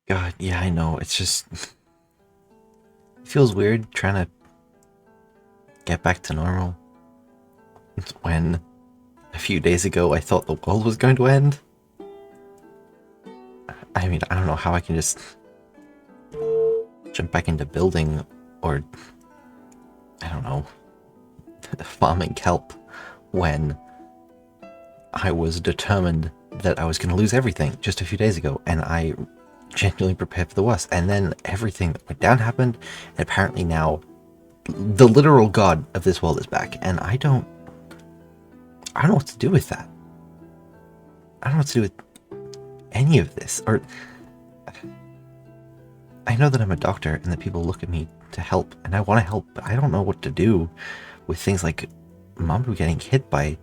God, yeah, I know. It's just... It feels weird trying to get back to normal when a few days ago I thought the world was going to end. I mean, I don't know how I can just jump back into building or, I don't know, farming kelp when I was determined that I was going to lose everything just a few days ago, and I genuinely prepared for the worst. And then everything that went down happened, and apparently now the literal god of this world is back, and I don't know what to do with that. I don't know what to do with any of this. Or I know that I'm a doctor and that people look at me to help, and I want to help, but I don't know what to do with things like Mamu getting hit by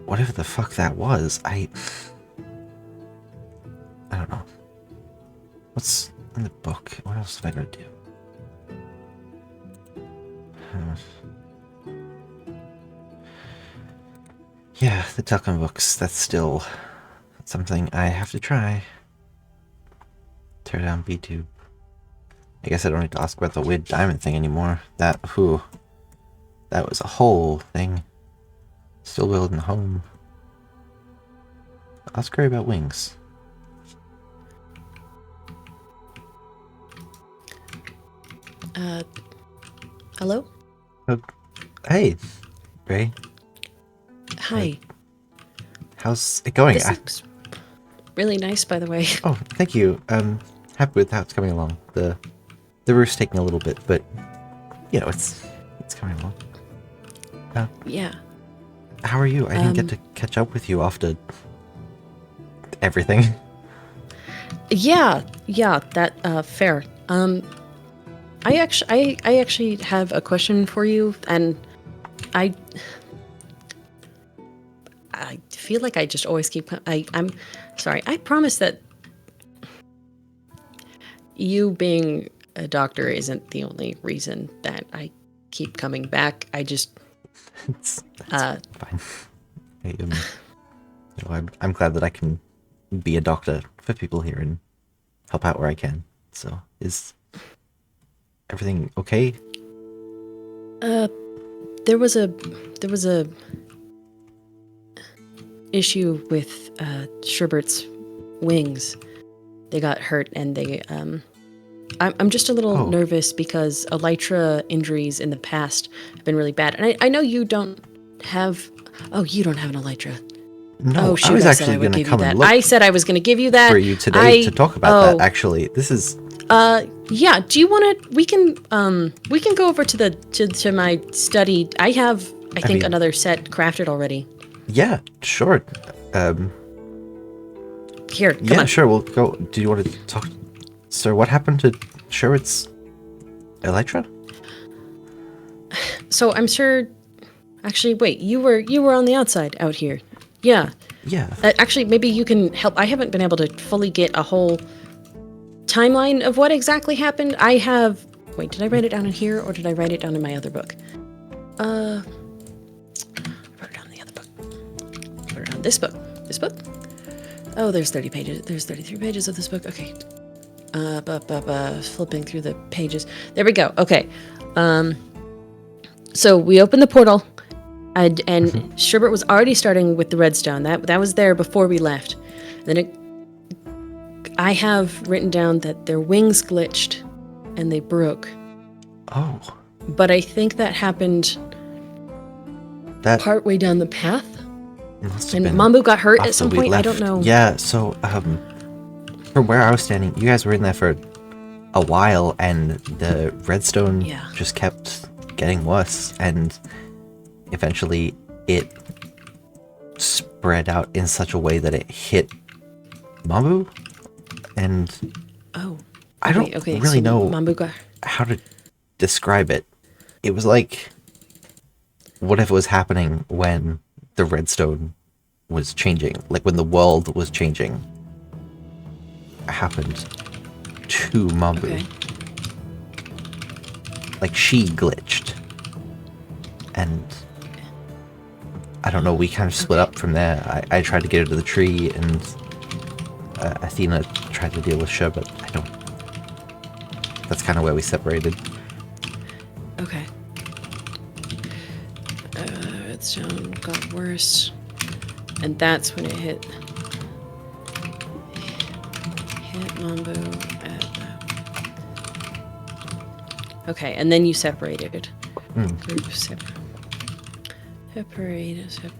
whatever the fuck that was. I don't know. What's in the book? What else have I got to do? Yeah, the telecom books. That's still something I have to try. Tear down B-Tube. I guess I don't need to ask about the weird diamond thing anymore. That was a whole thing. Still building home. Ask her about wings. Hello? Hey, Ray. Hi. How's it going? This looks really nice, by the way. Oh, thank you. Happy with how it's coming along. The roof's taking a little bit, but you know, it's coming along. Yeah. How are you? I didn't get to catch up with you after everything. Yeah, that fair. I actually have a question for you, and I feel like I just always keep. I'm sorry. I promise that you being a doctor isn't the only reason that I keep coming back. I just. That's fine. I'm glad that I can be a doctor for people here and help out where I can. So, is everything okay? There was a issue with Sherbert's wings. They got hurt, and they I'm just a little nervous because elytra injuries in the past have been really bad. And I know you don't have. Oh, you don't have an elytra. No, oh, shoot, I was actually going to come that. and look I said I was going to give you that for you today to talk about that. Actually, this is. Yeah. Do you want to? We can go over to the to my study. I have, I think, another set crafted already. Yeah, sure. Here, come on. Sure. We'll go. Do you want to talk? Sir, what happened to Sherwood's elytra? So I'm sure. Actually, wait. You were on the outside out here. Yeah. Yeah. Actually, maybe you can help. I haven't been able to fully get a whole timeline of what exactly happened. I have. Wait, did I write it down in here or did I write it down in my other book? I wrote it down in the other book. I wrote it down this book. This book? Oh, there's 30 pages. There's 33 pages of this book. Okay. Flipping through the pages. There we go. Okay. So we opened the portal, and Sherbert was already starting with the redstone. That was there before we left. Then I have written down that their wings glitched, and they broke. Oh. But I think that happened partway down the path. And Mambu got hurt at some point. Left. I don't know. Yeah. So from where I was standing, you guys were in there for a while, and the redstone just kept getting worse, and eventually it spread out in such a way that it hit Mambu, and I don't really know how to describe it. It was like whatever was happening when the redstone was changing, like when the world was changing, happened to Mambu. Okay. Like she glitched, and I don't know, we kind of split up from there. I tried to get her to the tree, and Athena try to deal with Sha, but I don't. That's kind of where we separated. Okay. Redstone got worse. And that's when it hit Mambo at okay, and then you separated. Group separated.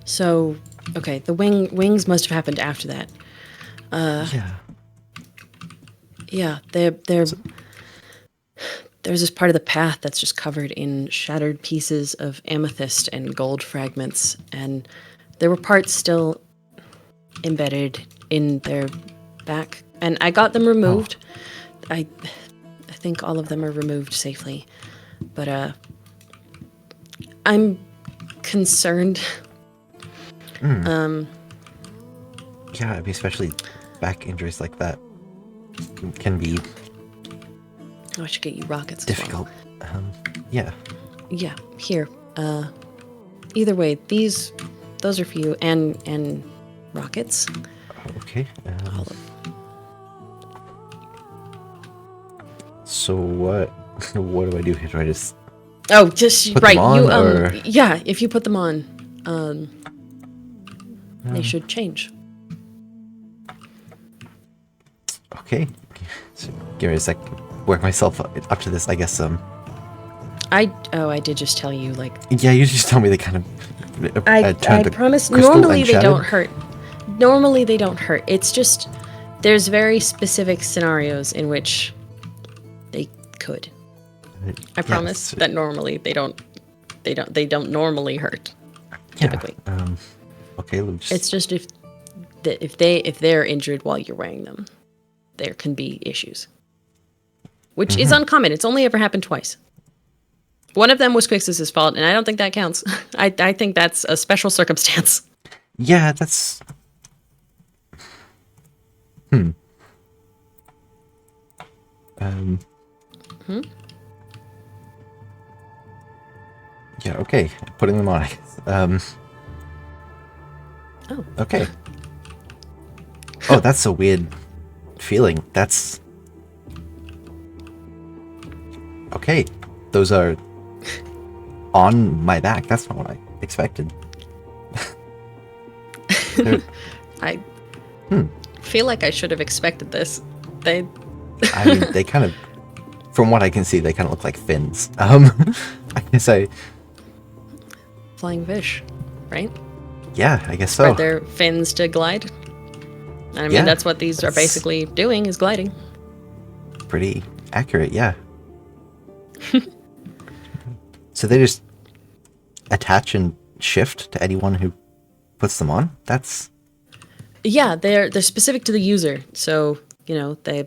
So, okay, the wings must have happened after that. Yeah. Yeah, there's this part of the path that's just covered in shattered pieces of amethyst and gold fragments, and there were parts still embedded in their back, and I got them removed. Oh. I think all of them are removed safely, but I'm concerned. Yeah, I mean, especially back injuries like that can be. Oh, I should get you rockets. Difficult. As well. Yeah. Yeah. Here. Either way, those are for you, and rockets. Okay. So what? What do I do here? Do I just? Oh, just put right. Them on, you or? Yeah. If you put them on, they should change. Okay. So, give me a sec. Work myself up to this, I guess. I did just tell you, like. Yeah, you just told me they kind of. I promise. Normally they don't hurt. Normally they don't hurt. It's just there's very specific scenarios in which they could. I promise that normally they don't normally hurt. Typically. Okay. It's just if they're injured while you're wearing them, there can be issues. Which is uncommon. It's only ever happened twice. One of them was Quix's fault, and I don't think that counts. I think that's a special circumstance. Yeah, that's. Yeah. Okay. Putting them on. I guess. Oh. Okay. Oh, that's a weird feeling. That's. Okay. Those are on my back. That's not what I expected. I feel like I should have expected this. I mean, they kind of, from what I can see, they kind of look like fins. I guess flying fish, right? Yeah, I guess so. Are there fins to glide? I mean, that's what these are basically doing, is gliding. Pretty accurate, yeah. So they just attach and shift to anyone who puts them on? That's... Yeah, they're specific to the user, so, you know, they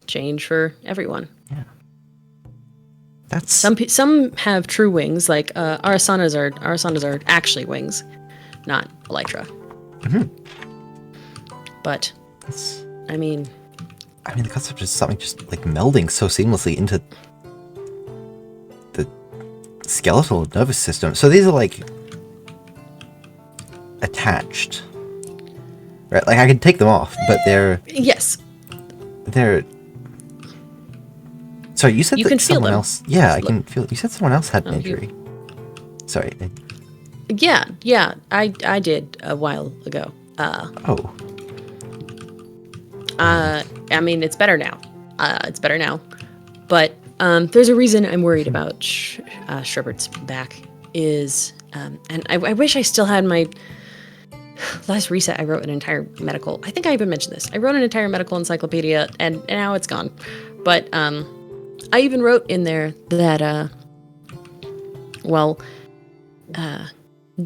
change for everyone. Yeah. That's... Some have true wings, like Arasanas are actually wings, not elytra. But I mean the concept is something just like melding so seamlessly into the skeletal nervous system. So these are like attached, right? Like I can take them off, but they're Sorry, you said you that can feel someone them. else. Yeah, I can feel. You said someone else had an injury. Sorry. Yeah, I did a while ago. I mean, it's better now. But there's a reason I'm worried about Shepard's back is, and I wish I still had my last reset. I wrote an entire medical. I think I even mentioned this. I wrote an entire medical encyclopedia, and now it's gone. But I even wrote in there that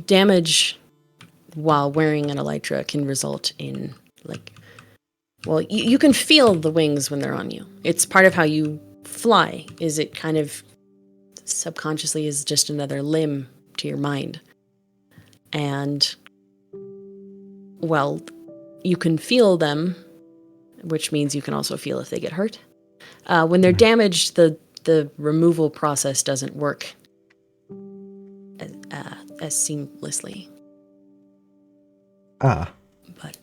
damage while wearing an elytra can result in you can feel the wings when they're on you. It's part of how you fly. Is it kind of subconsciously is just another limb to your mind. And you can feel them, which means you can also feel if they get hurt. When they're damaged, the removal process doesn't work as seamlessly. Ah. But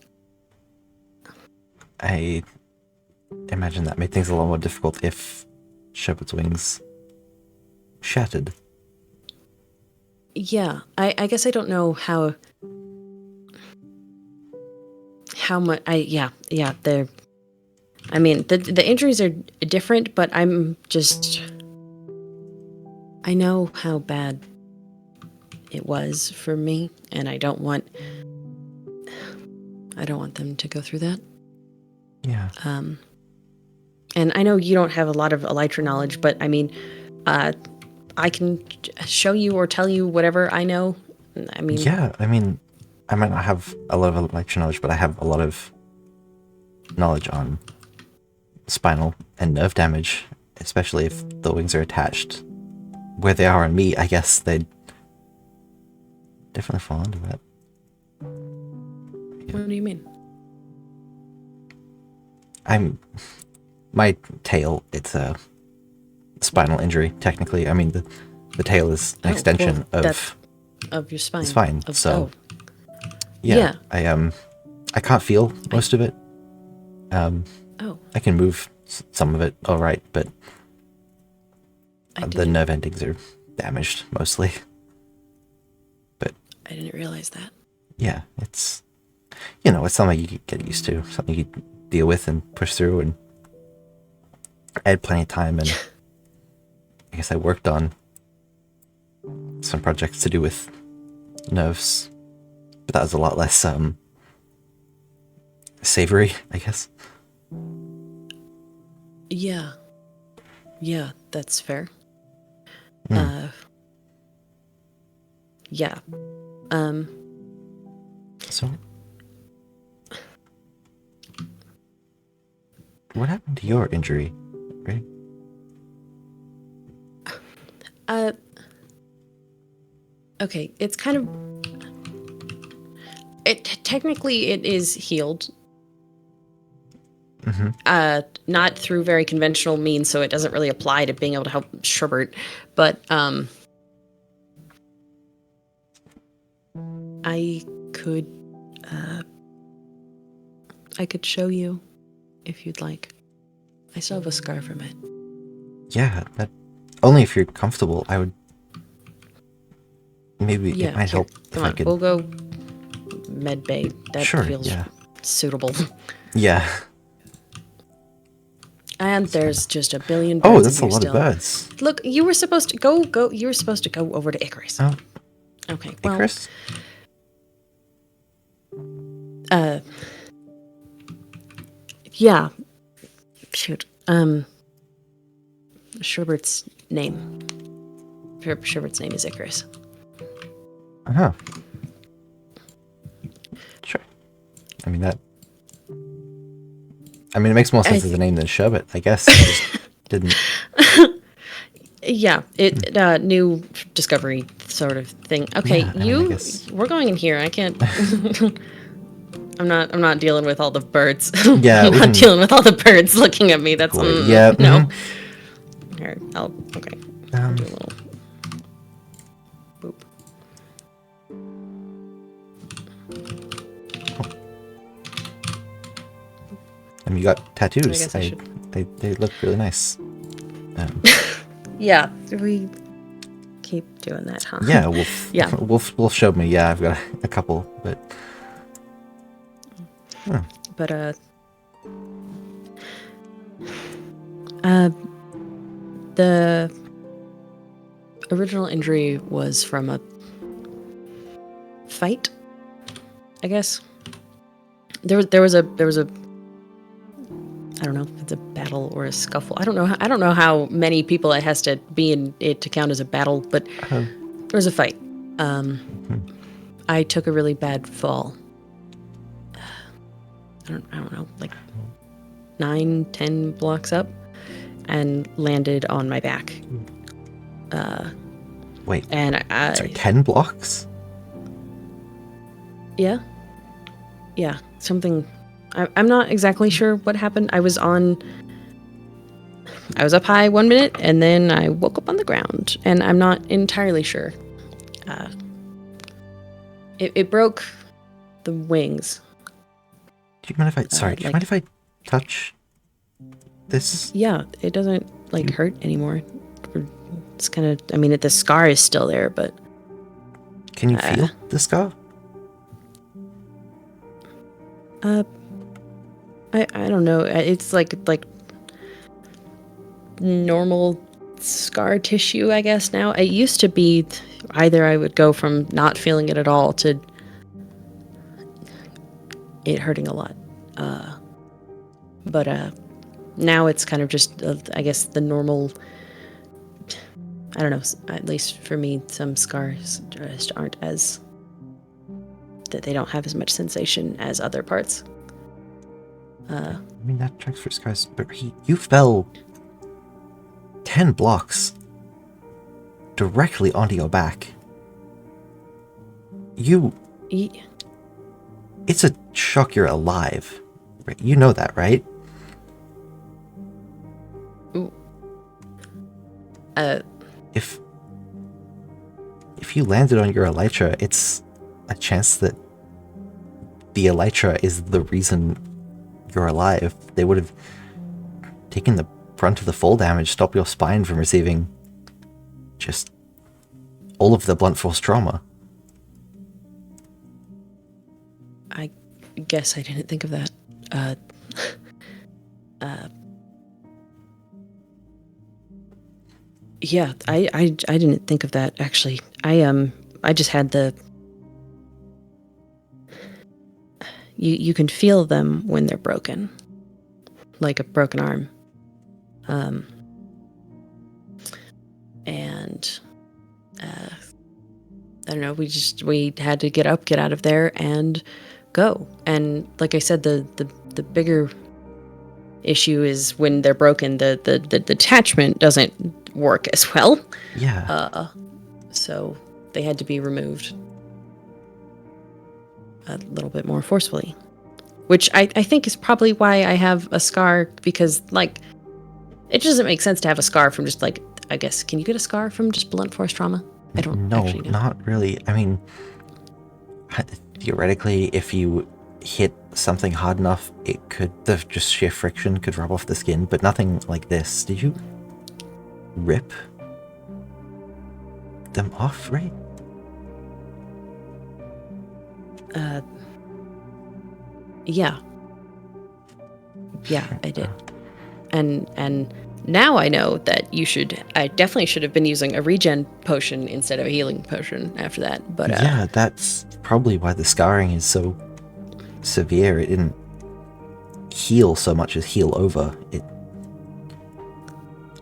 I imagine that made things a lot more difficult if Shepherd's wings shattered. yeah, I guess I don't know how much yeah, they're I mean, the injuries are different, but I know how bad it was for me, and I don't want them to go through that. Yeah. And I know you don't have a lot of elytra knowledge, but I mean, I can show you or tell you whatever I know. I mean, yeah, I mean, I might not have a lot of electro knowledge, but I have a lot of knowledge on spinal and nerve damage, especially if the wings are attached where they are on me. I guess they'd definitely fall under that. What do you mean? My tail, it's a spinal injury, technically. I mean, the tail is an extension of your spine. It's fine. So, yeah. I can't feel most of it. I can move some of it all right, but the nerve endings are damaged mostly. But I didn't realize that. Yeah, it's it's something you get used to, something you deal with and push through. And I had plenty of time, and I guess I worked on some projects to do with nerves, but that was a lot less savory, I guess. Yeah, that's fair. Yeah. So, what happened to your injury, right? Okay, it's kind of... Technically, it is healed. Mm-hmm. Not through very conventional means, so it doesn't really apply to being able to help Sherbert. But, I could show you if you'd like. I still have a scar from it. Yeah, that only if you're comfortable. I would maybe it might help if I could. We'll go med bay. That feels suitable. Yeah. And there's just a billion birds. Oh, that's a lot of birds. Look, you were supposed to go. You were supposed to go over to Icarus. Oh. Okay. Well, Icarus? Yeah. Shoot. Sherbert's name. Sherbert's name is Icarus. Uh-huh. Sure. I mean, it makes more sense as a name than Sherbet, I guess. I just didn't... Yeah, new discovery sort of thing. Okay, yeah, we're going in here. I can't... I'm not dealing with all the birds. Yeah, I'm not dealing with all the birds looking at me. That's yeah. No. Here, okay. I'll do a little boop. And you got tattoos. They look really nice. Yeah, we keep doing that, huh? Yeah, Wolf showed me. Yeah, I've got a couple, but. But the original injury was from a fight, I guess. There was a I don't know if it's a battle or a scuffle. I don't know how many people it has to be in it to count as a battle, but there was a fight. I took a really bad fall. I don't know, like 9-10 blocks up, and landed on my back. Wait. And sorry, 10 blocks? Yeah, something. I'm not exactly sure what happened. I was up high 1 minute, and then I woke up on the ground, and I'm not entirely sure It broke the wings. Do you mind if I... Sorry, do you mind if I touch this? Yeah, it doesn't, hurt anymore. It's kind of... I mean, the scar is still there, but... Can you feel the scar? I don't know. It's like normal scar tissue, I guess, now. It used to be either I would go from not feeling it at all to it hurting a lot. But now it's kind of just, I guess, the normal... I don't know, at least for me, some scars just aren't as... that they don't have as much sensation as other parts. I mean, that tracks for scars, but you fell 10 blocks directly onto your back. It's a shock you're alive. Right? You know that, right? Ooh. If you landed on your elytra, it's a chance that the elytra is the reason you're alive. They would have taken the brunt of the fall damage, stopped your spine from receiving just all of the blunt force trauma. I guess I didn't think of that. Yeah, I didn't think of that, actually. I just had the... You can feel them when they're broken. Like a broken arm. And I don't know, we had to get up, get out of there, and go. And like I said, the bigger issue is when they're broken, the attachment doesn't work as well. Yeah. So they had to be removed a little bit more forcefully, which I think is probably why I have a scar, because it doesn't make sense to have a scar from just I guess, can you get a scar from just blunt force trauma? I don't actually know. Not really. I mean, theoretically, if you hit something hard enough, the just sheer friction could rub off the skin, but nothing like this. Did you rip them off, right? Yeah, I did. And now I know that I definitely should have been using a regen potion instead of a healing potion after that. But yeah, that's probably why the scarring is so severe. It didn't heal so much as heal over. It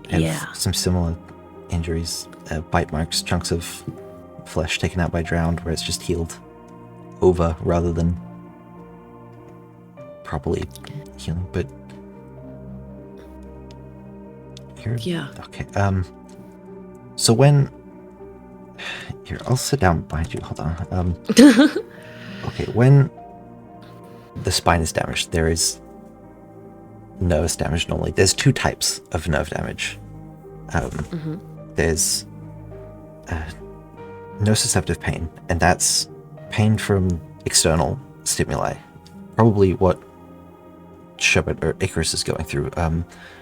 had some similar injuries, bite marks, chunks of flesh taken out by drowned, where it's just healed over rather than properly healing. But okay. So when here, I'll sit down behind you. Hold on. Okay, when the spine is damaged, there is nervous damage normally. There's two types of nerve damage. There's nociceptive pain, and that's pain from external stimuli. Probably what Sherbet or Icarus is going through.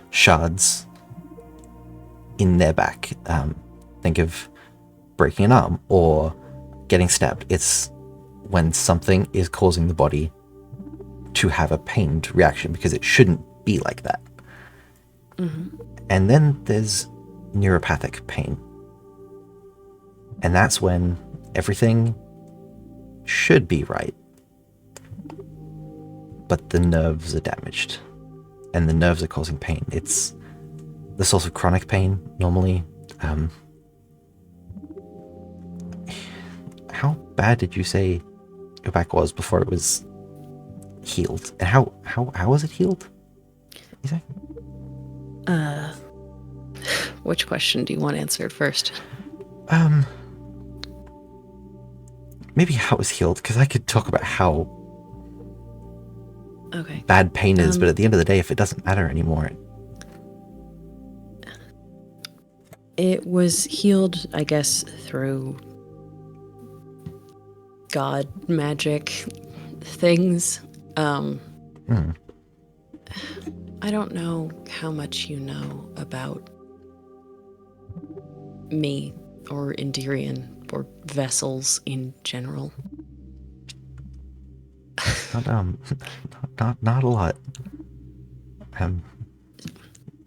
Shards in their back. Think of breaking an arm or getting stabbed. It's when something is causing the body to have a pained reaction, because it shouldn't be like that. And then there's neuropathic pain. And that's when everything should be right, but the nerves are damaged, and the nerves are causing pain. It's the source of chronic pain, normally. How bad did you say your back was before it was healed? And how was it healed? Exactly. Which question do you want answered first? Maybe how it was healed, because I could talk about how bad pain is, but at the end of the day, if it doesn't matter anymore... It was healed, I guess, through god magic things. I don't know how much you know about me or Endirian or vessels in general. Not a lot. I'm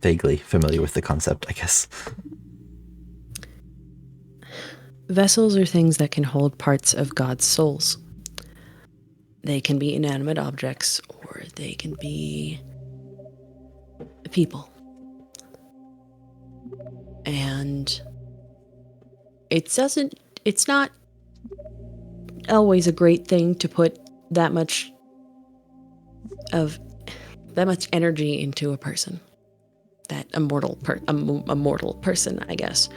vaguely familiar with the concept, I guess. Vessels are things that can hold parts of God's souls. They can be inanimate objects, or they can be people. And it's not always a great thing to put that much energy into a person. That a mortal person, I guess.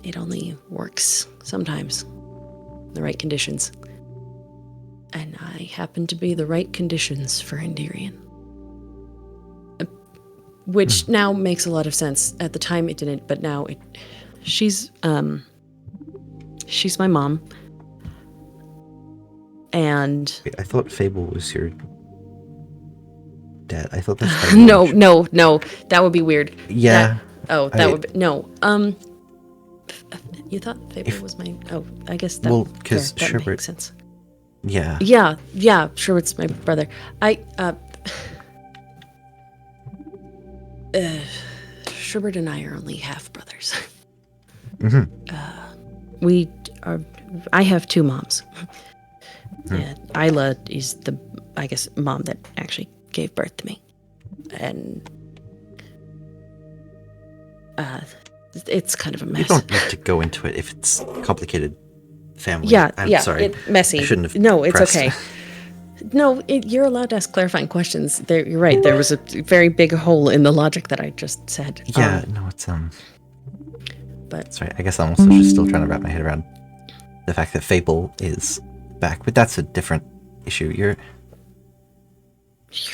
It only works sometimes in the right conditions. And I happen to be the right conditions for Endirian. Which now makes a lot of sense. At the time it didn't, but now she's my mom. And Wait, I thought Fable was your dad. I thought that's how no, that would be weird. Yeah. Would be, no. You thought Fable was my... Oh, I guess that, well, because that makes sense. Yeah. Yeah, Sherbert's my brother. Sherbert and I are only half brothers. I have two moms. Isla is the, I guess, mom that actually gave birth to me. And it's kind of a mess. You don't need to go into it if it's complicated family. I'm sorry. It's messy. I shouldn't have No, it's pressed. okay. No, you're allowed to ask clarifying questions. You're right. There was a very big hole in the logic that I just said. Yeah, no, it's But that's right. I guess I'm also just still trying to wrap my head around the fact that Fable is back, but that's a different issue. You're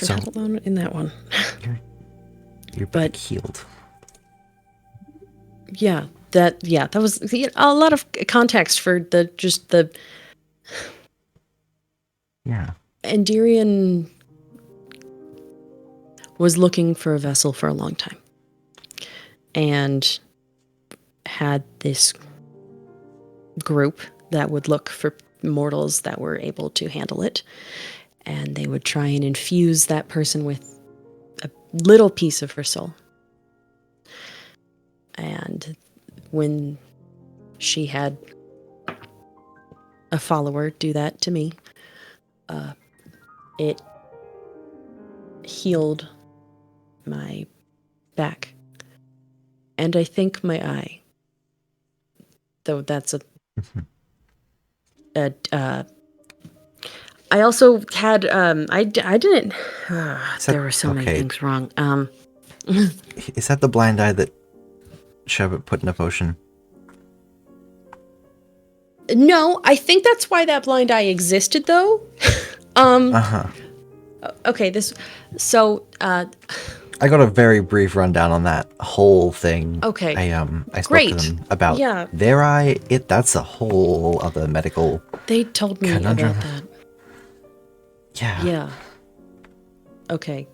not alone in that one. You're back healed. Yeah, that was a lot of context for the Yeah. Endirian was looking for a vessel for a long time and had this group that would look for mortals that were able to handle it, and they would try and infuse that person with a little piece of her soul. And when she had a follower do that to me, it healed my back and I think my eye, though that's I also had I didn't there were so many things wrong. Is that the blind eye that Sherbert put in a potion? No, I think that's why that blind eye existed, though. Okay, I got a very brief rundown on that whole thing. Okay. I spoke to them about their eye. That's a whole other medical They told me conundrum. about that. Yeah. Yeah. Okay.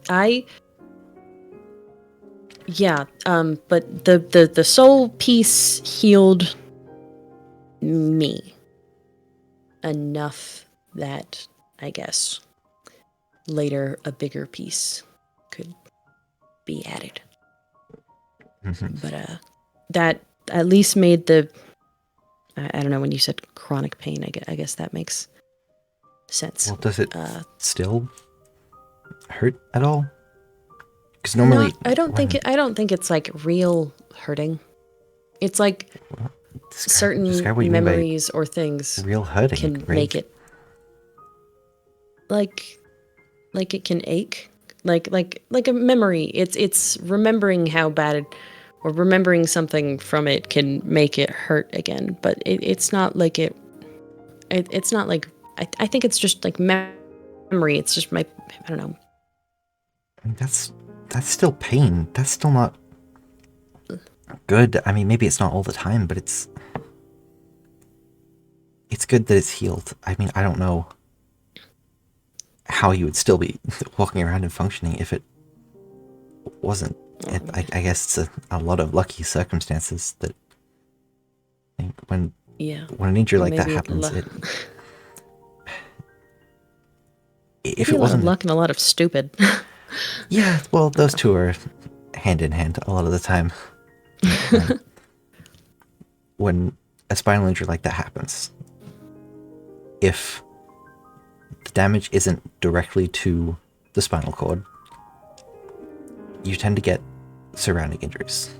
But the soul piece healed me enough that I guess later a bigger piece could be added. But that at least made the I don't know, when you said chronic pain, I guess that makes sense. Well, does it still hurt at all? Because normally I don't think it's like real hurting. It's like certain memories or things real hurting can make it like it can ache, like a memory. It's remembering how bad or remembering something from it can make it hurt again. But it's not like it's not like I think it's just like memory. It's just I don't know. I mean, that's still pain. That's still not good. I mean, maybe it's not all the time, but it's it's good that it's healed. I mean, I don't know how you would still be walking around and functioning if it wasn't. I guess it's a lot of lucky circumstances that I think when an injury like that happens, if maybe it a lot of wasn't luck and a lot of stupid. yeah, well, those two are hand in hand a lot of the time. When a spinal injury like that happens, if the damage isn't directly to the spinal cord, you tend to get surrounding injuries.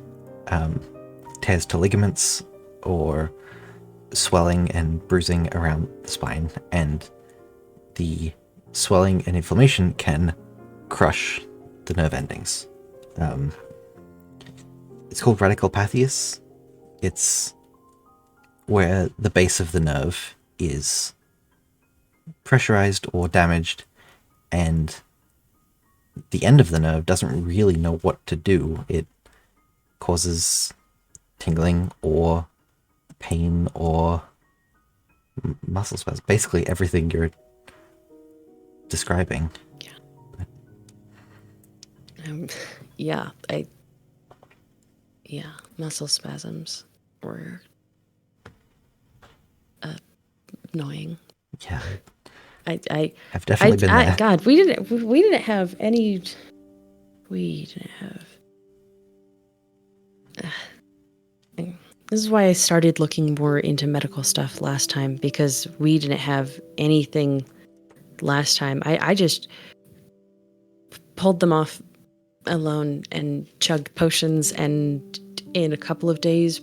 Tears to ligaments or swelling and bruising around the spine, and the swelling and inflammation can crush the nerve endings. It's called radicopathias. It's where the base of the nerve is pressurized or damaged, and the end of the nerve doesn't really know what to do. It causes tingling or pain or muscle spasms. Basically everything you're describing. Yeah. Muscle spasms were annoying. Yeah. I've definitely been there. God, we didn't have any. We didn't have. This is why I started looking more into medical stuff last time, because we didn't have anything last time. I just pulled them off alone and chugged potions, and in a couple of days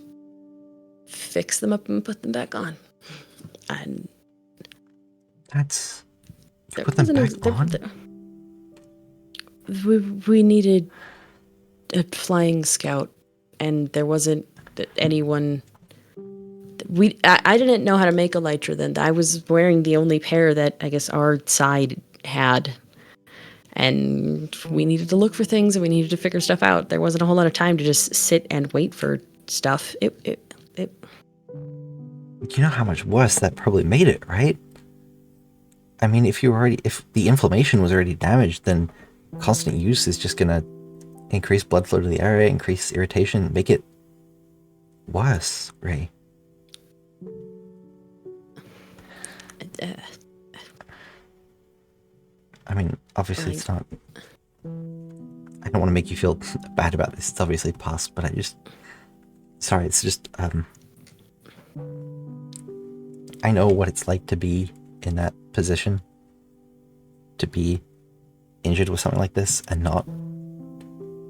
fixed them up and put them back on. And that's... You put them back on? We needed a flying scout, and there wasn't anyone. I didn't know how to make elytra then. I was wearing the only pair that I guess our side had, and we needed to look for things and we needed to figure stuff out. There wasn't a whole lot of time to just sit and wait for stuff. You know how much worse that probably made it, right? I mean, if the inflammation was already damaged, then constant use is just gonna increase blood flow to the area, increase irritation, make it worse, Ray. I mean, obviously it's not... I don't want to make you feel bad about this. It's obviously past, but sorry, it's just... I know what it's like to be in that position. To be injured with something like this and not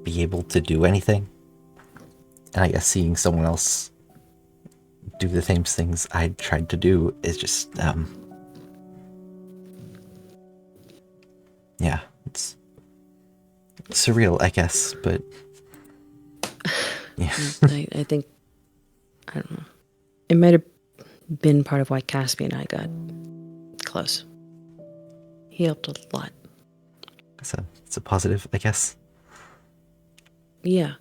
be able to do anything. And I guess seeing someone else do the same things I tried to do is just... yeah, it's surreal, I guess, but yeah. I think, I don't know. It might have been part of why Caspi and I got close. He helped a lot. It's a positive, I guess. Yeah.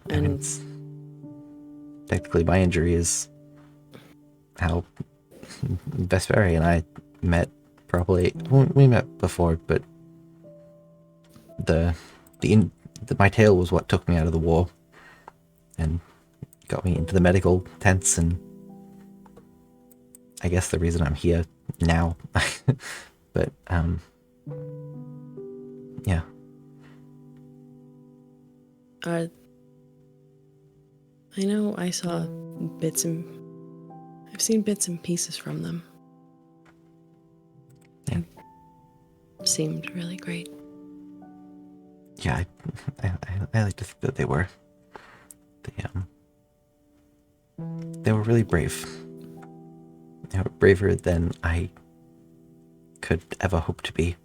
I mean, it's technically my injury is how Vesperi and I met. Probably we met before, but my tail was what took me out of the war and got me into the medical tents, and I guess the reason I'm here now. But yeah. I know I've seen bits and pieces from them. Yeah. They seemed really great. Yeah, I like to think that they were really brave. They were braver than I could ever hope to be,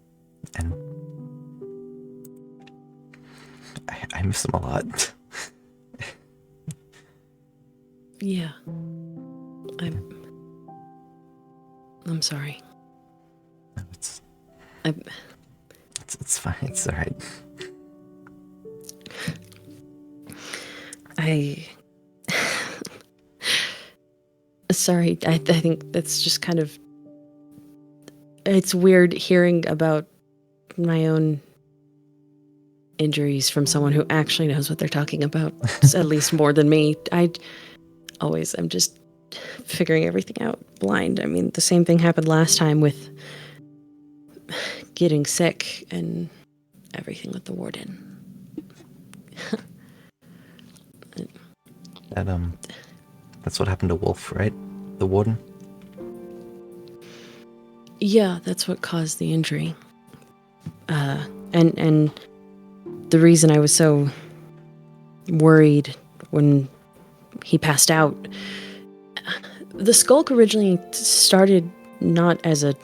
and I miss them a lot. Yeah. I'm sorry. It's fine. It's all right. Sorry, I think that's just kind of... It's weird hearing about my own injuries from someone who actually knows what they're talking about, at least more than me. I'm just figuring everything out blind. I mean, the same thing happened last time with getting sick and everything with the warden. That's what happened to Wolf, right? The warden? Yeah, that's what caused the injury. And the reason I was so worried when he passed out, the skulk originally started not as a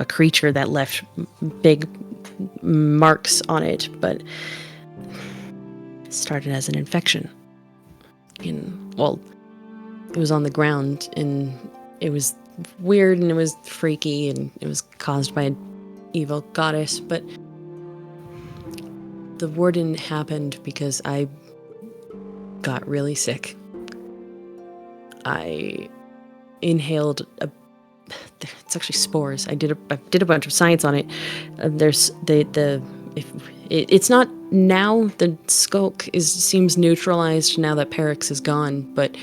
creature that left big marks on it, but it started as an infection. It was on the ground, and it was weird, and it was freaky, and it was caused by an evil goddess, but the warden happened because I got really sick. I inhaled it's actually spores. I did a bunch of science on it. It's not now. The skulk seems neutralized now that Perix is gone, but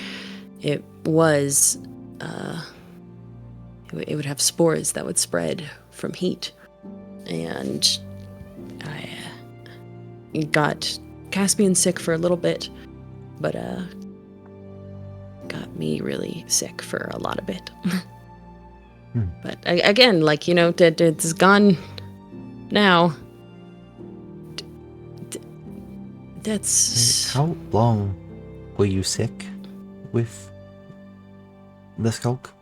it was it would have spores that would spread from heat, and I got Caspian sick for a little bit, but got me really sick for a lot of it. But again, it's gone now. That's... How long were you sick with the skulk?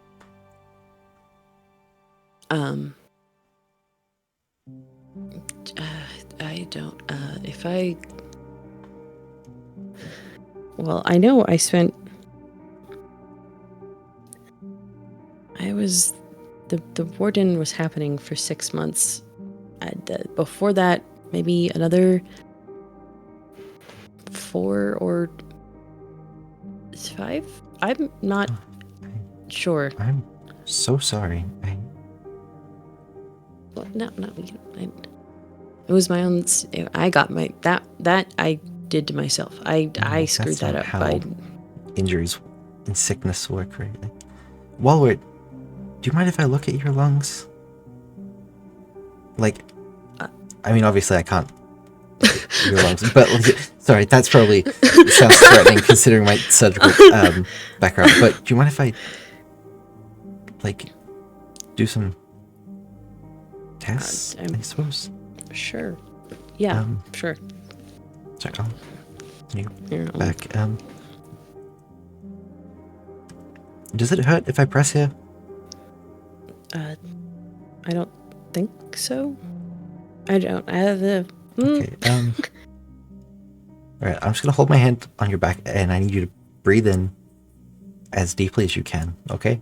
I don't, well, I know the warden was happening for 6 months. Before that, maybe another 4 or 5? I'm not sure. I'm so sorry. Well, no, it was my own... I got my... That I did to myself. I screwed that up. How injuries and sickness work, right? Walward, do you mind if I look at your lungs? I mean, obviously I can't look at your lungs, but sorry, that's probably sounds threatening considering my surgical background. But do you mind if I do some tests? I suppose. Sure. Yeah. Sure. Sorry, you back. Does it hurt if I press here? I don't think so. I don't have the... Okay, alright, I'm just gonna hold my hand on your back, and I need you to breathe in as deeply as you can, okay?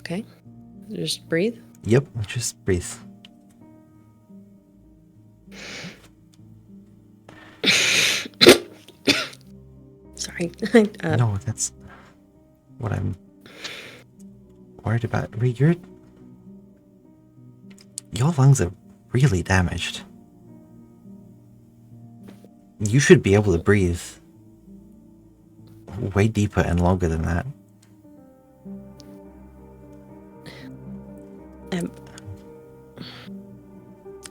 Okay. Just breathe? Yep, just breathe. Sorry. No, that's what I'm worried about. Your lungs are really damaged. You should be able to breathe way deeper and longer than that.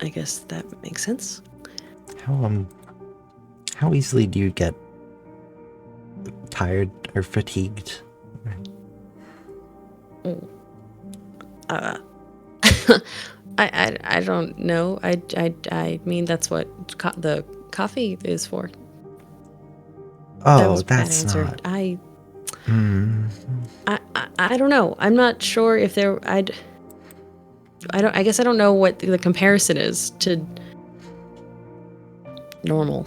I guess that makes sense. How easily do you get tired or fatigued? I don't know. I mean, that's what the coffee is for. Oh, that's not... I don't know. I'm not sure if there... I guess I don't know what the comparison is to normal.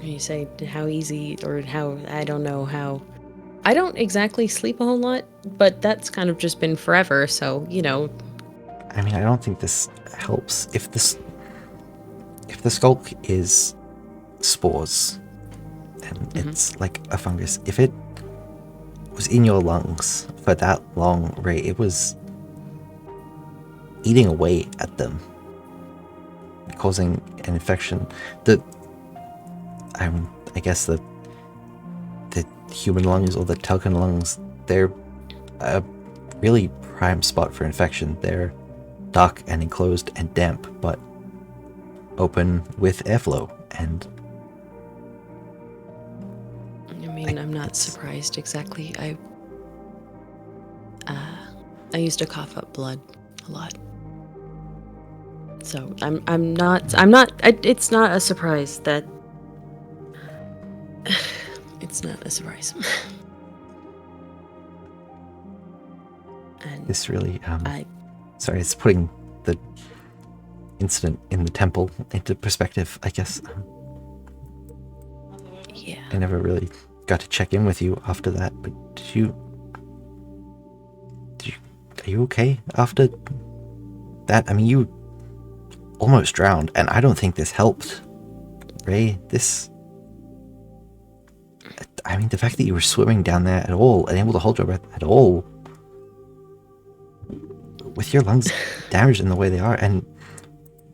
You say how easy or how... I don't know how... I don't exactly sleep a whole lot, but that's kind of just been forever, so, I mean, I don't think this helps. If the skulk is spores, and it's like a fungus. If it was in your lungs for that long, Ray, it was eating away at them, causing an infection. I guess the human lungs or the Telkin lungs, they're a really prime spot for infection. They're dark and enclosed and damp, but open with airflow. And I mean, I'm not surprised exactly. I used to cough up blood a lot. So I'm not, it's not a surprise that, it's not a surprise. And this really, sorry, it's putting the incident in the temple into perspective, I guess. Yeah. I never really got to check in with you after that, but are you okay after that? I mean, you almost drowned, and I don't think this helped, Ray. I mean, the fact that you were swimming down there at all and able to hold your breath at all, with your lungs damaged in the way they are, and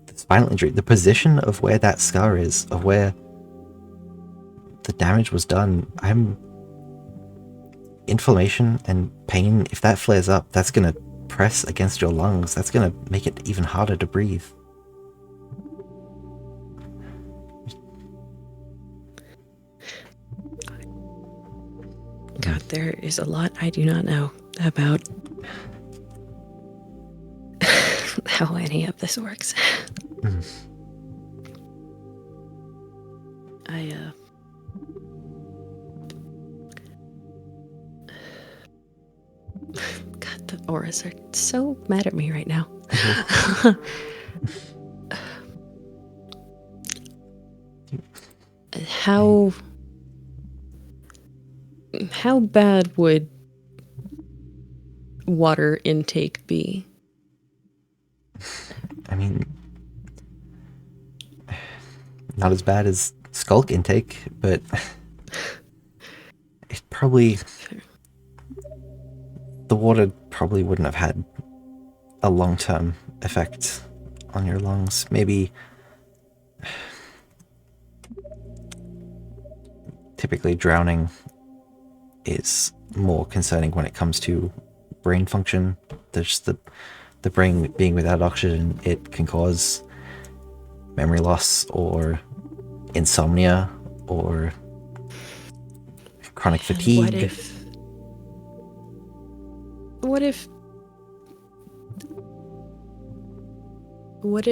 the spinal injury, the position of where that scar is, of where the damage was done, inflammation and pain, if that flares up, that's going to press against your lungs. That's going to make it even harder to breathe. God, there is a lot I do not know about how any of this works. God, the auras are so mad at me right now. How bad would water intake be? I mean, not as bad as skulk intake, but it probably, the water probably wouldn't have had a long-term effect on your lungs. Maybe typically drowning is more concerning when it comes to brain function. There's the brain being without oxygen, it can cause memory loss or insomnia or chronic fatigue. What if what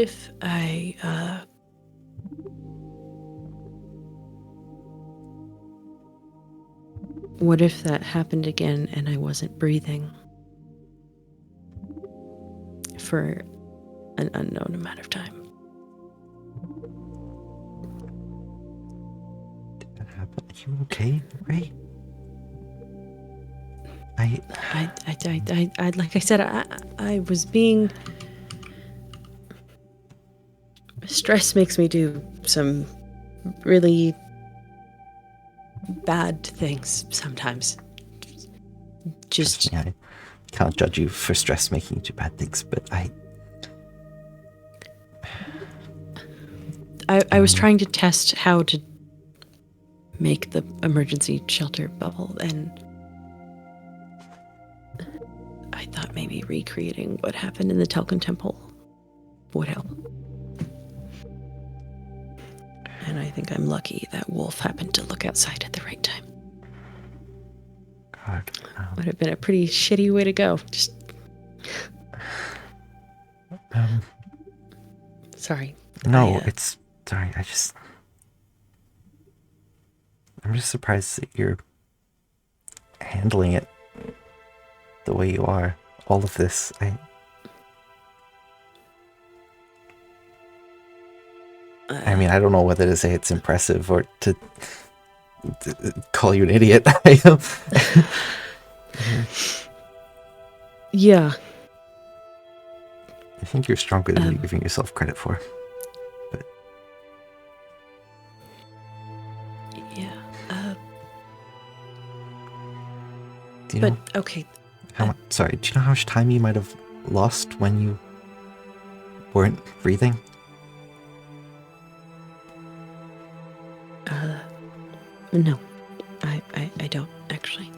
if that happened again and I wasn't breathing for an unknown amount of time? Did that happen? Are you okay, Ray? I like I said, I was being... Stress makes me do some really bad things sometimes. Just... I can't judge you for stress making you do bad things, but I was trying to test how to make the emergency shelter bubble, and I thought maybe recreating what happened in the Telkin Temple would help. And I think I'm lucky that Wolf happened to look outside at the right time. God, would have been a pretty shitty way to go. Just sorry. No, it's sorry. I'm just surprised that you're handling it the way you are. All of this, I mean, I don't know whether to say it's impressive or to call you an idiot. Yeah. I think you're stronger than you're giving yourself credit for. But yeah. Do you but know okay. how much? Sorry, do you know how much time you might have lost when you weren't breathing? No, I don't actually.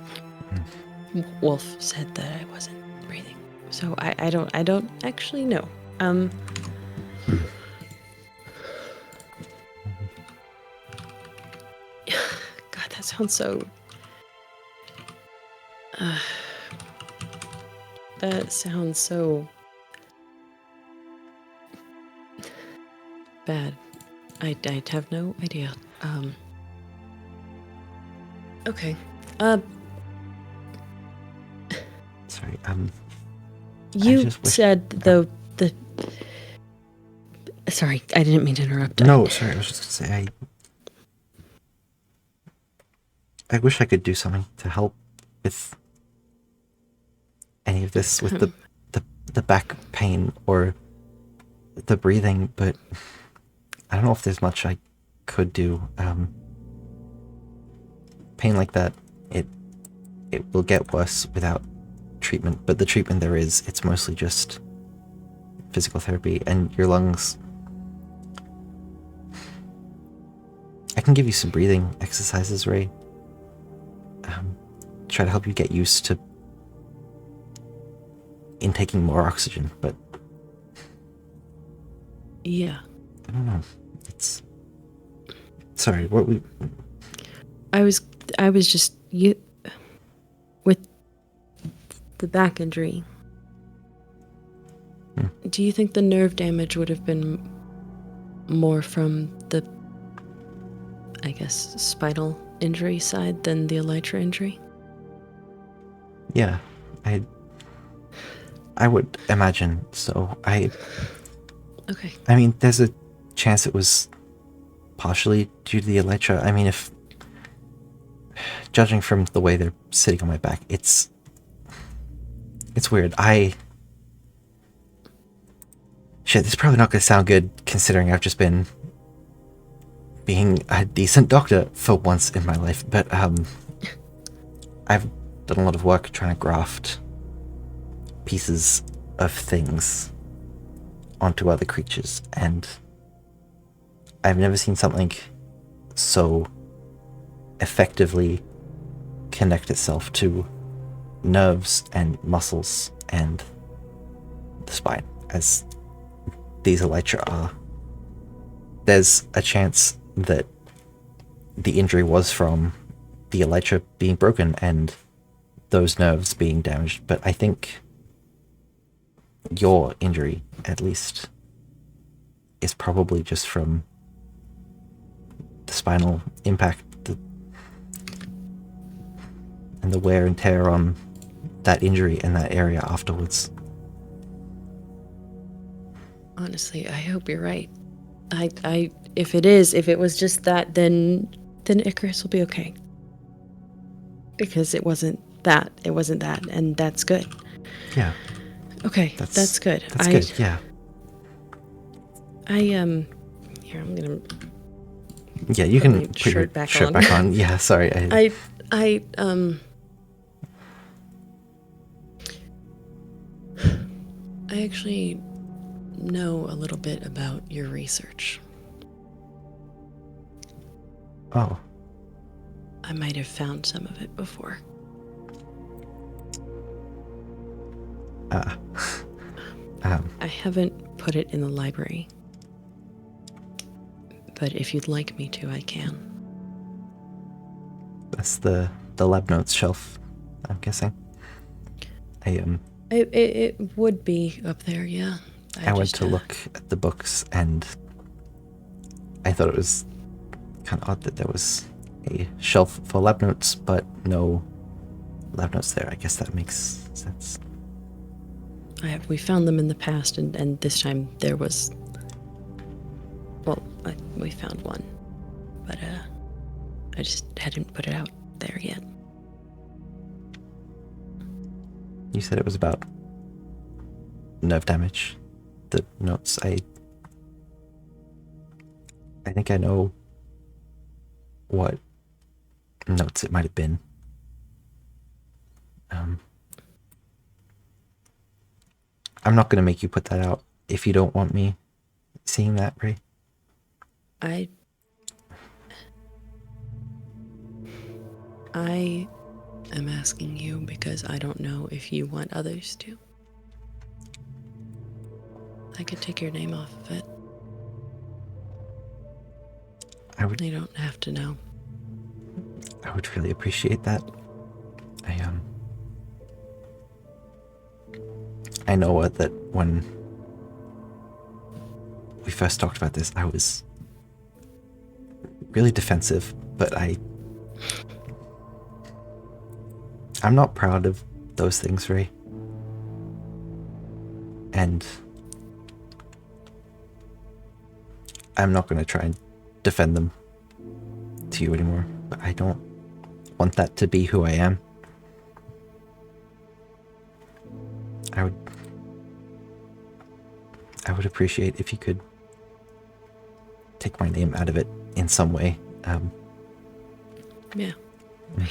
Wolf said that I wasn't breathing, so I don't actually know. God, that sounds so. That sounds so bad. I'd have no idea. Okay. Sorry, You just wish... said the. Sorry, I didn't mean to interrupt. No, sorry, I was just gonna say I wish I could do something to help with any of this, with the back pain or the breathing, but I don't know if there's much I could do. Pain like that, it will get worse without treatment, but the treatment there is, it's mostly just physical therapy, and your lungs... I can give you some breathing exercises, Ray. Try to help you get used to intaking more oxygen, but... Yeah. I don't know. It's... Sorry, what we... I was just with the back injury. Do you think the nerve damage would have been more from the, I guess, spinal injury side than the elytra injury? Yeah, I would imagine so. Okay. I mean, there's a chance it was partially due to the elytra. I mean, if... Judging from the way they're sitting on my back, it's weird. Shit, this is probably not going to sound good, considering I've just been being a decent doctor for once in my life, but I've done a lot of work trying to graft pieces of things onto other creatures, and I've never seen something so effectively connect itself to nerves and muscles and the spine as these elytra are. There's a chance that the injury was from the elytra being broken and those nerves being damaged, but I think your injury, at least, is probably just from the spinal impact and the wear and tear on that injury in that area afterwards. Honestly, I hope you're right. If it was just that, then Icarus will be okay. Because it wasn't that, and that's good. Yeah. Okay, that's good. That's good, yeah. Here, I'm gonna... Yeah, you can put put your shirt shirt on. back on. Yeah, sorry. I actually know a little bit about your research. Oh. I might have found some of it before. I haven't put it in the library. But if you'd like me to, I can. That's the lab notes shelf, I'm guessing. It would be up there, yeah. I went to look at the books, and I thought it was kind of odd that there was a shelf for lab notes, but no lab notes there. I guess that makes sense. We found them in the past, and this time there was... Well, we found one, but I just hadn't put it out there yet. You said it was about nerve damage. The notes, I think I know what notes it might have been. I'm not going to make you put that out if you don't want me seeing that, Ray. I am asking you because I don't know if you want others to. I could take your name off of it. You don't have to know. I would really appreciate that. I know that when we first talked about this, I was really defensive, but I'm not proud of those things, Ray. And I'm not going to try and defend them to you anymore, but I don't want that to be who I am. I would appreciate if you could take my name out of it in some way. Yeah.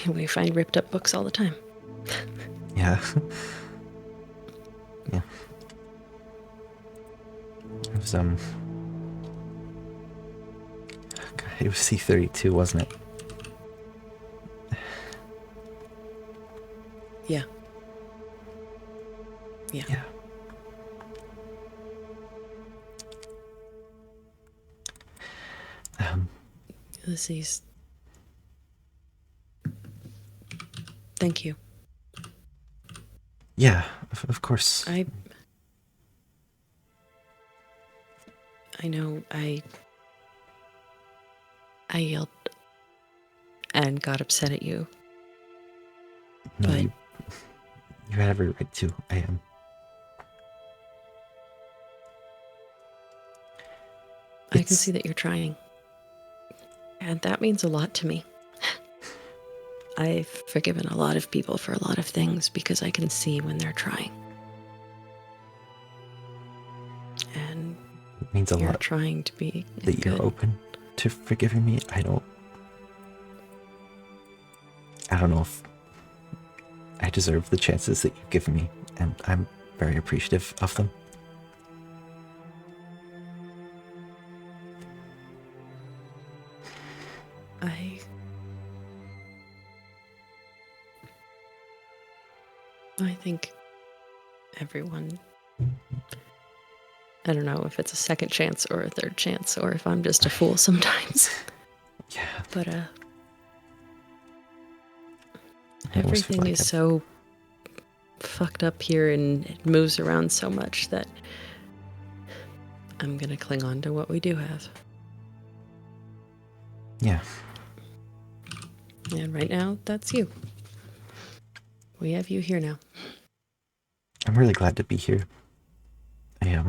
We find ripped up books all the time. Yeah. Yeah. It was, God, it was C32, wasn't it? Yeah. Yeah. Yeah. Ulysses. Thank you. Yeah, of course. I know I yelled and got upset at you. No, but you had every right to. I am. I can see that you're trying. And that means a lot to me. I've forgiven a lot of people for a lot of things because I can see when they're trying. And it means a you're lot trying to be that good. you're open to forgiving me. I don't know if I deserve the chances that you've given me, and I'm very appreciative of them. I think everyone, I don't know if it's a second chance or a third chance or if I'm just a fool sometimes. Yeah. But everything is so fucked up here and it moves around so much that I'm gonna cling on to what we do have. Yeah. And right now, that's you. We have you here now. I'm really glad to be here. I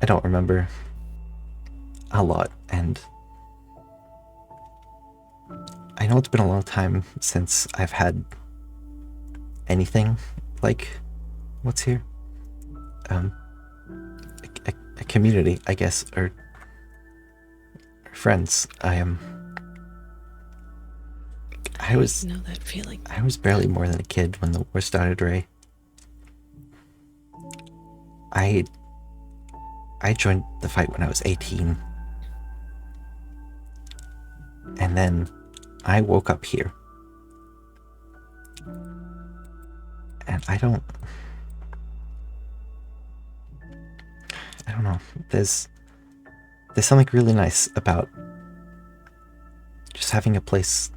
don't remember a lot, and I know it's been a long time since I've had anything like what's here. A community, I guess, or friends. I was know that feeling. I was barely more than a kid when the war started, Ray. I joined the fight when I was 18. And then I woke up here. And I don't know. There's something really nice about just having a place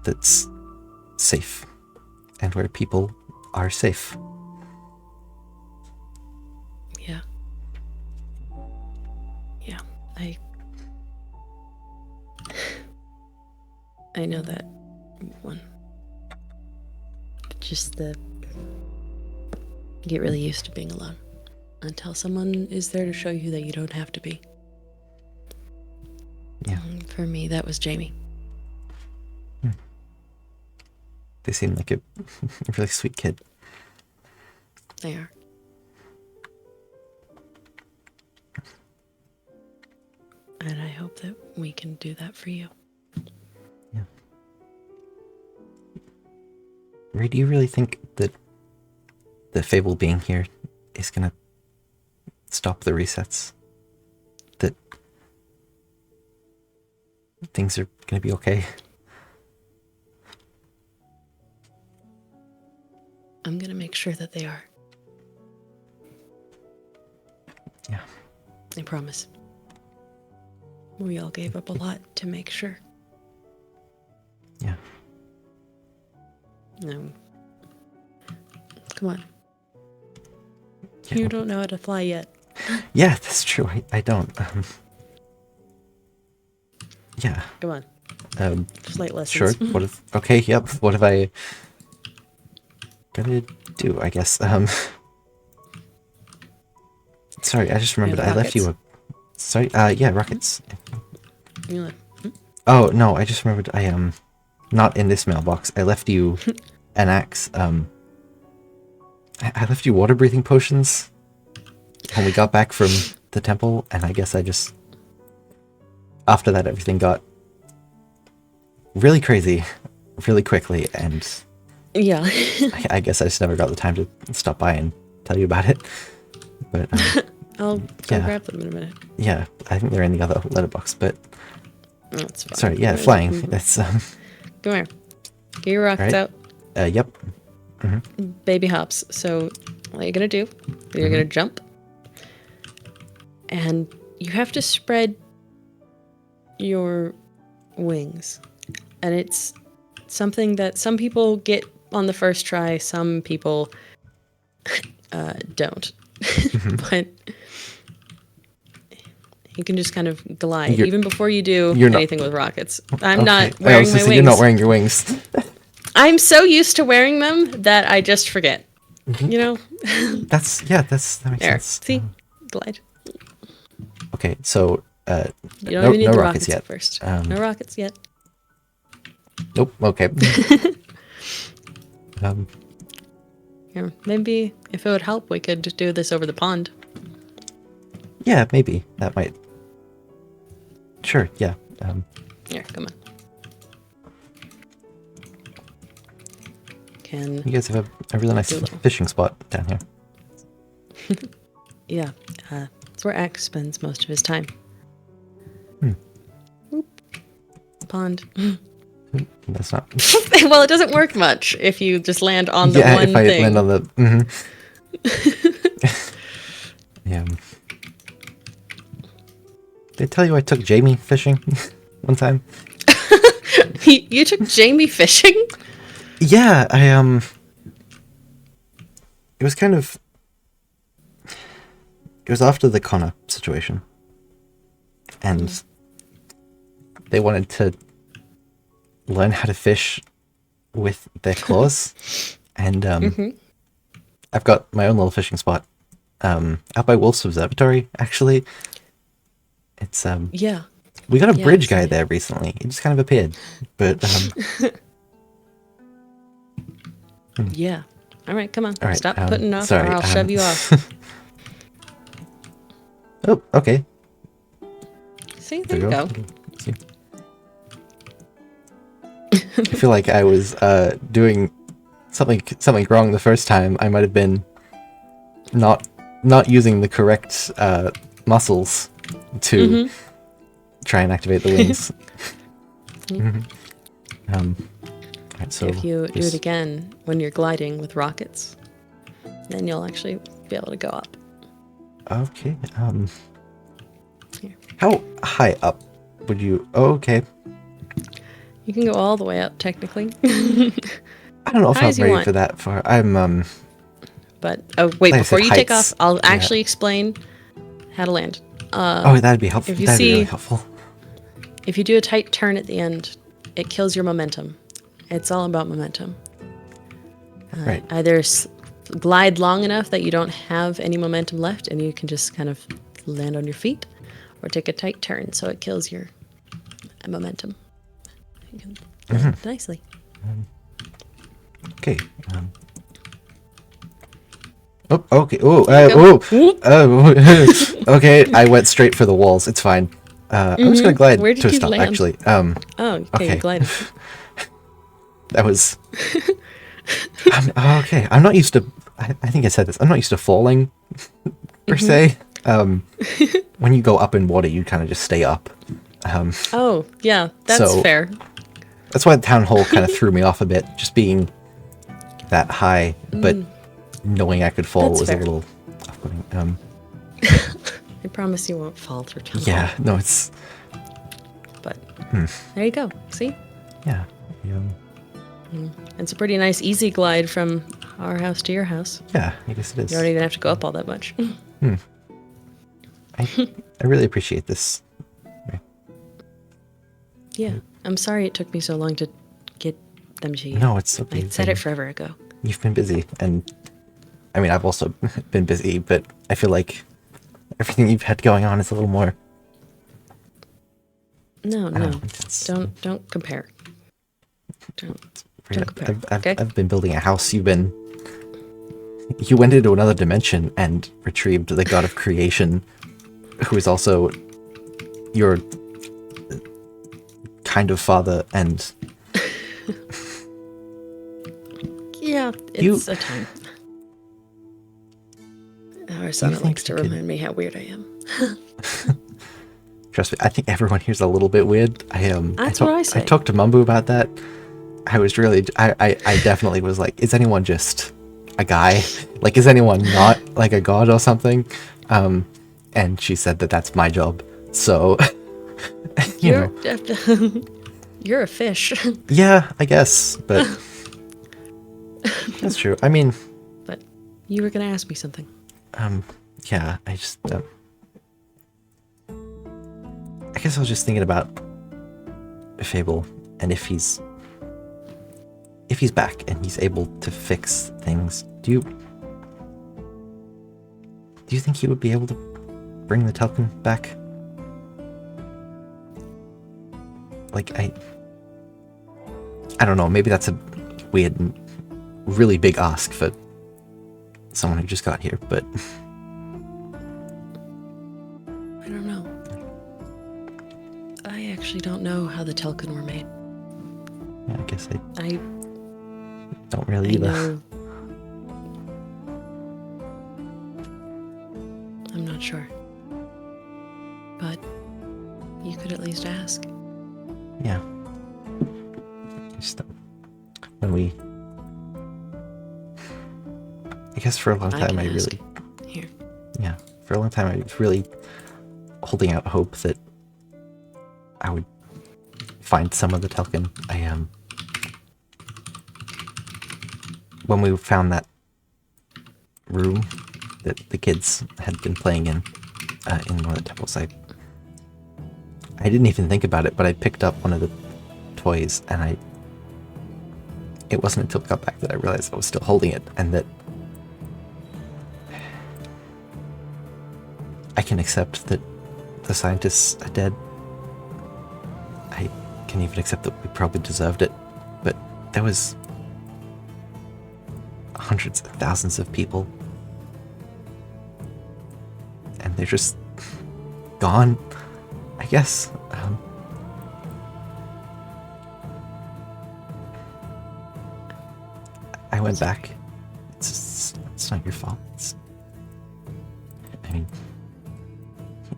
that's safe and where people are safe. Yeah. Yeah. I know that one. Just you get really used to being alone until someone is there to show you that you don't have to be. Yeah. For me, that was Jamie. They seem like a really sweet kid. They are. And I hope that we can do that for you. Yeah. Ray, do you really think that the Fable being here is gonna stop the resets? That things are gonna be okay? I'm gonna make sure that they are. Yeah. I promise. We all gave up a lot to make sure. Yeah. No. Come on. Yeah. You don't know how to fly yet. Yeah, that's true. I don't. Yeah. Come on. Flight lessons. Sure. What if? Okay. Yep. What have I gotta do? I guess. Sorry, I just remembered. I left you a. Sorry. Yeah, rockets. You're like, Oh no, I just remembered. I not in this mailbox. I left you an axe. I left you water breathing potions when we got back from the temple, and I guess I just after that everything got really crazy, really quickly, and yeah. I guess I just never got the time to stop by and tell you about it. But I'll grab them in a minute. yeah, I think they're in the other letterbox. But That's fine. sorry, yeah, flying. That's Come here. Get your rockets right. out. Yep. Baby hops. So what you're gonna do, you're gonna jump. And you have to spread your wings. And it's something that some people get on the first try, some people don't. But you can just kind of glide, even before you do anything with rockets. I'm not wearing my wings. You're not wearing your wings. I'm so used to wearing them that I just forget. You know? that makes sense. See? Glide. Okay, so You don't even need no the rockets rockets yet. at first. No rockets yet. Nope. Okay. Here, maybe if it would help, we could just do this over the pond. Yeah, maybe that might. Sure. Yeah. Here, come on. Can You guys have a really nice fishing spot down here. yeah, it's where Axe spends most of his time. Oop. Pond. That's not. Well, it doesn't work much if you just land on the yeah, one if I thing. land on the. Yeah. Did I tell you I took Jamie fishing one time? You took Jamie fishing? Yeah, it was kind of. It was after the Connor situation, and they wanted to learn how to fish with their claws, and I've got my own little fishing spot out by Wolf's Observatory. Actually, it's Yeah. we got a bridge guy there recently. He just kind of appeared, but Yeah. All right, come on. All right, Stop putting off, sorry, or I'll shove you off. Oh, okay. See, there you go. See. I feel like I was doing something wrong the first time. I might have been not using the correct muscles to try and activate the wings. Right, so if you do it again when you're gliding with rockets, then you'll actually be able to go up. Okay. Here. How high up would you? Oh, okay. You can go all the way up, technically. I don't know if High I'm as you ready want. for that. I'm But wait, like I before said, you take heights. off, I'll Yeah. actually explain how to land. Oh, that'd be helpful. if you That'd be really see- helpful. If you do a tight turn at the end, it kills your momentum. It's all about momentum. Right. Either glide long enough that you don't have any momentum left and you can just kind of land on your feet, or take a tight turn so it kills your momentum. You can land nicely. Okay. Oh, okay. Okay. I went straight for the walls. It's fine. I'm just gonna glide Where did to a you stop. land? Actually. Oh, okay, Okay. you glided. That was Okay, I'm not used to. I think I said this. I'm not used to falling per se. When you go up in water, you kind of just stay up. Oh, yeah, that's So fair. that's why the town hall kind of threw me off a bit, just being that high. But knowing I could fall That's was fair. a little off-putting. I promise you won't fall through tunnel. Yeah, no, it's But there you go. See? yeah. It's a pretty nice easy glide from our house to your house. Yeah, I guess it is. You don't even have to go up all that much. I really appreciate this. Yeah. I'm sorry it took me so long to get them to you. No, it's okay. I said it forever ago. You've been busy, and I mean, I've also been busy, but I feel like everything you've had going on is a little more. No, I no. don't know, Don't compare. Don't I've, compare. I've, Okay? I've been building a house. You went into another dimension and retrieved the god of creation, who is also your kind of father, and Yeah, it's a time. Our son think likes to you could- remind me how weird I am. trust me, I think everyone here's a little bit weird. That's what I say. I talked to Mumbu about that. I was really, I definitely was like, is anyone just a guy? Like, is anyone not like a god or something? And she said that that's my job. So, you know, You're a fish. yeah, I guess, but that's true. I mean, But you were going to ask me something. yeah, I just, I guess I was just thinking about Fable, and if he's back and he's able to fix things, do you think he would be able to bring the Telkin back? Like, I don't know, maybe that's a weird, really big ask for someone who just got here, but I don't know. I actually don't know how the Telkin were made. yeah, I guess I I don't really either. know. I'm not sure. But you could at least ask. Yeah. Just, when I guess for a long time can I ask. really, Here. yeah, for a long time I was really holding out hope that I would find some of the Telkin. When we found that room that the kids had been playing in one of the temples, I didn't even think about it, but I picked up one of the toys, and it wasn't until I got back that I realized I was still holding it, and that I can accept that the scientists are dead. I can even accept that we probably deserved it, but there was hundreds of thousands of people, and they're just gone, I guess. I went back. It's not your fault. I mean,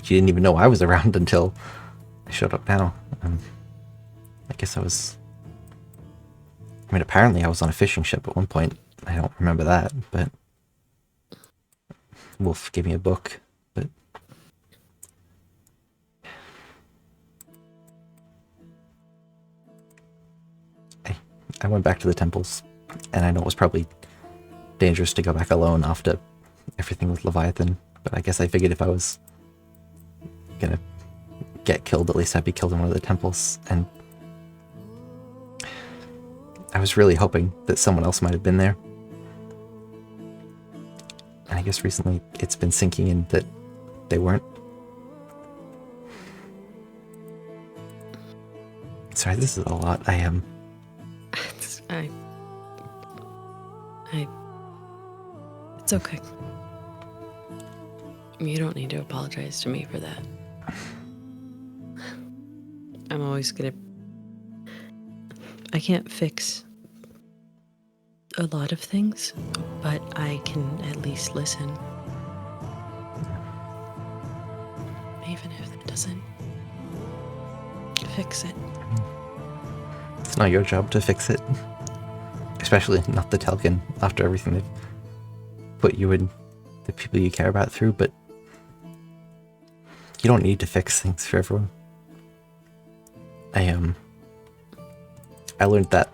you didn't even know I was around until I showed up now. I guess I was. I mean, apparently I was on a fishing ship at one point. I don't remember that, but Wolf gave me a book. But I went back to the temples, and I know it was probably dangerous to go back alone after everything with Leviathan, but I guess I figured if I was gonna get killed, at least I'd be killed in one of the temples, and I was really hoping that someone else might have been there. And I guess recently it's been sinking in that they weren't. Sorry, this is a lot. It's okay. You don't need to apologize to me for that. I'm always gonna... I can't fix a lot of things, but I can at least listen. Even if that doesn't fix it. It's not your job to fix it. Especially not the Telkin, after everything they've put you and the people you care about through, but you don't need to fix things for everyone. I learned that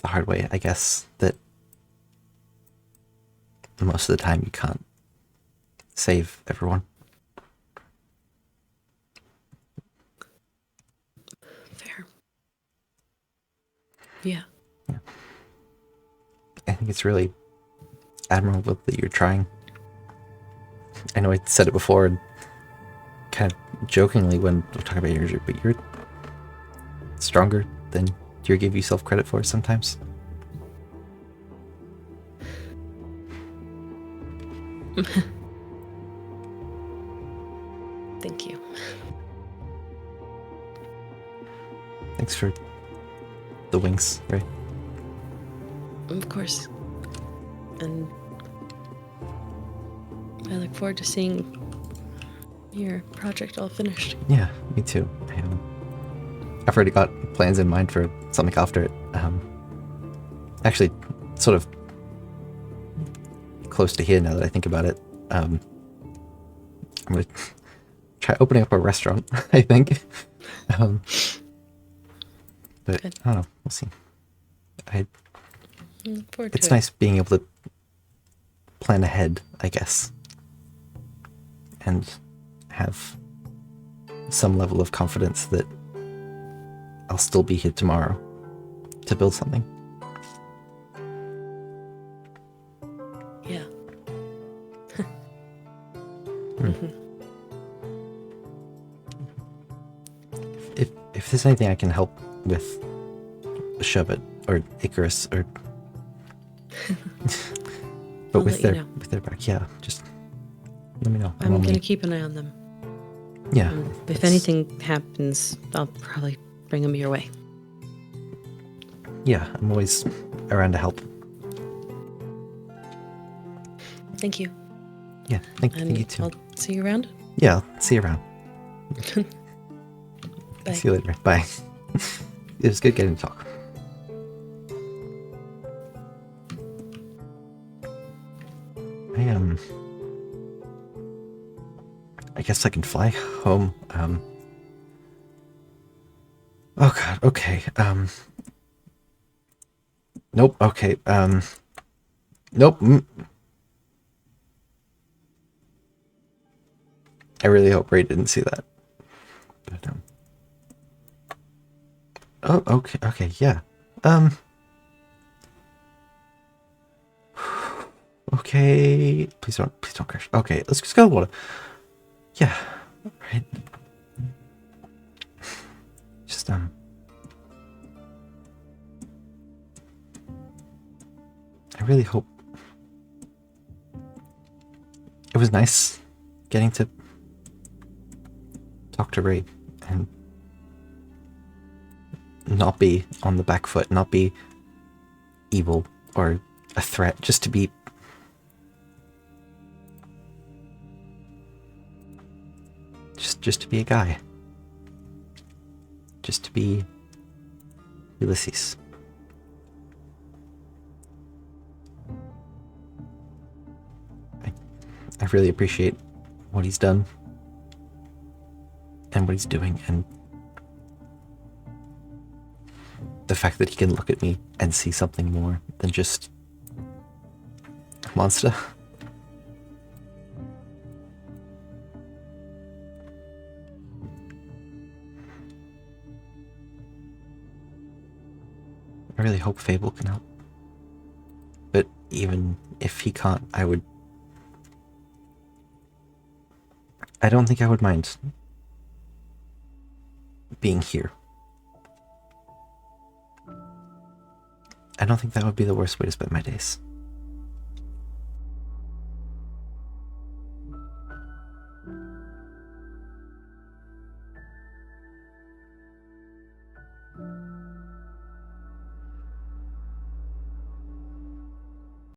the hard way, I guess, that most of the time you can't save everyone. Fair. Yeah. I think it's really admirable that you're trying. I know I said it before and kind of jokingly when we talk about your injury, but you're stronger than you give yourself credit for sometimes. Thank you. Thanks for the wings, Ray. Of course. And I look forward to seeing your project all finished. Yeah, me too. I've already got plans in mind for something after it. Actually, sort of close to here now that I think about it. I'm going to try opening up a restaurant, I think. But Good. I don't know. We'll see. Look forward It's to it. nice being able to plan ahead, I guess. And have some level of confidence that I'll still be here tomorrow to build something. Yeah. If there's anything I can help with Sherbet or Icarus or but I'll with let you know. their back, yeah, just let me know. I'm going to keep an eye on them. Yeah. If anything happens, I'll probably bring them your way. Yeah, I'm always around to help. Thank you. Yeah, thank And you too. I'll see you around. Yeah, I'll see you around. Bye. See you later. Bye. It was good getting to talk. I guess I can fly home. Oh god, okay. Nope, okay. Nope. I really hope Ray didn't see that. But, oh, okay, yeah. Okay. Please don't crash. Okay, let's just go to water. Yeah, right. Just, I really hope it was nice getting to talk to Ray and not be on the back foot, not be evil or a threat, just to be just to be a guy. Just to be Ulysses. I really appreciate what he's done and what he's doing, and the fact that he can look at me and see something more than just a monster. I really hope Fable can help. But even if he can't, I don't think I would mind being here. I don't think that would be the worst way to spend my days.